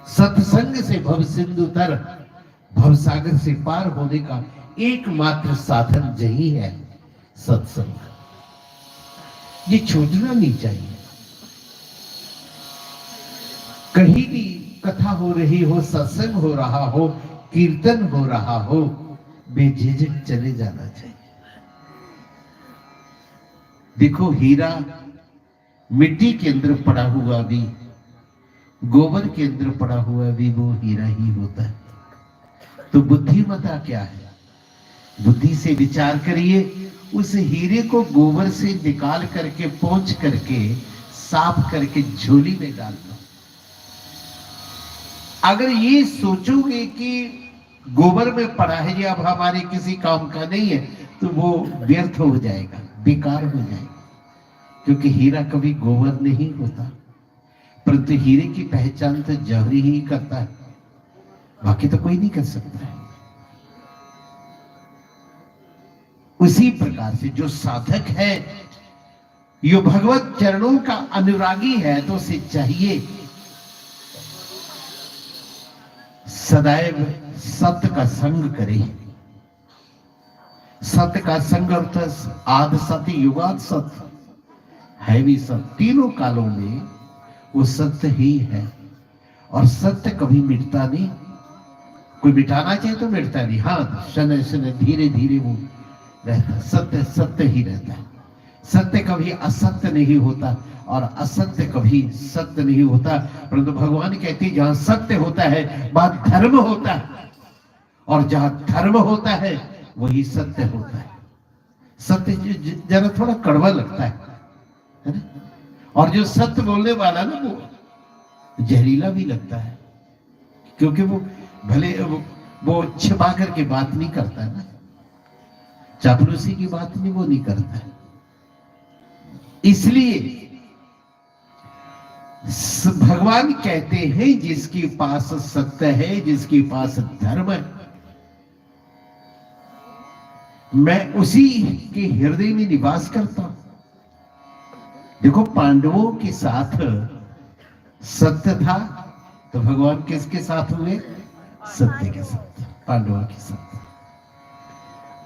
सत्संग से भव सिंधु तर, भवसागर से पार होने का एकमात्र साधन यही है, सत्संग। ये छूटना नहीं चाहिए। कहीं भी कथा हो रही हो, सत्संग हो रहा हो, कीर्तन हो रहा हो, बेझिझक चले जाना चाहिए। देखो, हीरा मिट्टी के अंदर पड़ा हुआ भी, गोबर के अंदर पड़ा हुआ भी वो हीरा ही होता है। तो बुद्धिमता क्या है? बुद्धि से विचार करिए, उस हीरे को गोबर से निकाल करके, पोंछ करके, साफ करके झोली में डाल दो। अगर ये सोचोगे कि गोबर में पड़ा है, ये अब हमारे किसी काम का नहीं है, तो वो व्यर्थ हो जाएगा, बेकार हो जाएगा। क्योंकि हीरा कभी गोबर नहीं होता, परंतु हीरे की पहचान तो जौहरी ही करता है, बाकी तो कोई नहीं कर सकता है। उसी प्रकार से जो साधक है, यो भगवत चरणों का अनुरागी है, तो उसे चाहिए सदैव सत्य का संग करे। सत्य का संग अर्थ आद सत्य, युगाद सत्य है भी सत्य। तीनों कालों में वो सत्य ही है, और सत्य कभी मिटता नहीं। कोई मिटाना चाहे तो मिटता नहीं, हाँ शनय शनय धीरे धीरे वो रहता है। सत्य सत्य ही रहता है। सत्य कभी असत्य नहीं होता, और असत्य कभी सत्य नहीं होता। परंतु भगवान कहते हैं जहां सत्य होता है वहां धर्म होता है, और जहां धर्म होता है वही सत्य होता है। सत्य जरा थोड़ा कड़वा लगता है ना? और जो सत्य बोलने वाला ना, वो जहरीला भी लगता है, क्योंकि वो भले वो छिपा करके बात नहीं करता है ना, चापलूसी की बात नहीं वो नहीं करता है। इसलिए भगवान कहते हैं जिसके पास सत्य है, जिसके पास धर्म है, मैं उसी के हृदय में निवास करता हूं। देखो, पांडवों के साथ सत्य था, तो भगवान किसके साथ हुए? सत्य के साथ, पांडवों के साथ।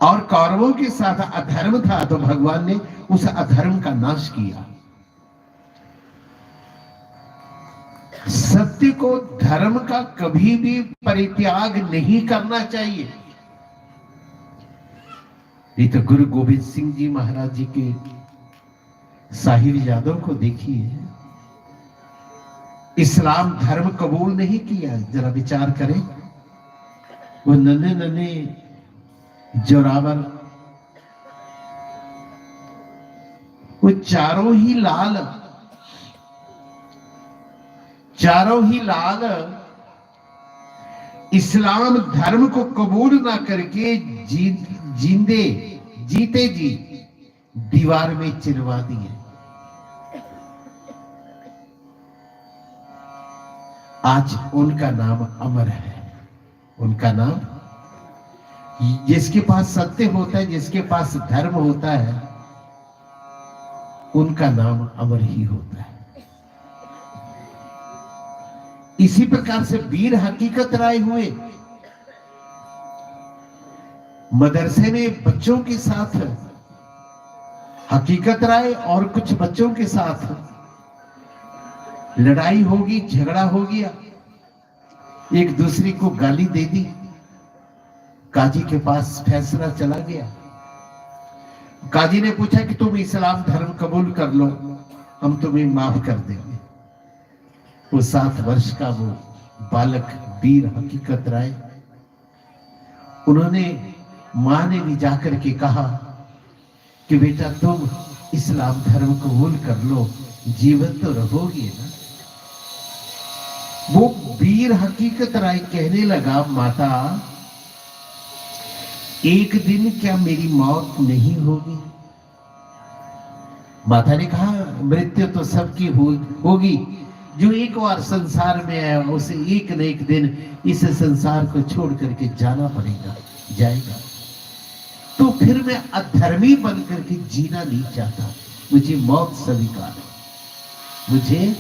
और कौरवों के साथ अधर्म था, तो भगवान ने उस अधर्म का नाश किया। सत्य को, धर्म का कभी भी परित्याग नहीं करना चाहिए। ये तो गुरु गोविंद सिंह जी महाराज जी के साहिबजादों को देखिए, इस्लाम धर्म कबूल नहीं किया। जरा विचार करें, वो नन्हे नन्हे जोरावर, वो चारों ही लाल इस्लाम धर्म को कबूल ना करके जीते जी दीवार में चिनवा दिए। आज उनका नाम अमर है। उनका नाम, जिसके पास सत्य होता है, जिसके पास धर्म होता है, उनका नाम अमर ही होता है। इसी प्रकार से वीर हकीकत राय हुए, मदरसे में बच्चों के साथ हकीकत राय और कुछ बच्चों के साथ लड़ाई होगी, झगड़ा हो गया, एक दूसरे को गाली दे दी, काजी के पास फैसला चला गया। काजी ने पूछा कि तुम इस्लाम धर्म कबूल कर लो, हम तुम्हें माफ कर देंगे। वो 7 वर्ष का वो बालक वीर हकीकत राय, उन्होंने, मां ने भी जाकर के कहा कि बेटा तुम इस्लाम धर्म कबूल कर लो, जीवन तो रहोगे ना। वो वीर हकीकत राय कहने लगा, माता एक दिन क्या मेरी मौत नहीं होगी? माता ने कहा, मृत्यु तो सबकी होगी, जो एक बार संसार में आया उसे एक न एक दिन इस संसार को छोड़ करके जाना पड़ेगा, जाएगा। तो फिर मैं अधर्मी बन करके जीना नहीं चाहता, मुझे मौत स्वीकार है, मुझे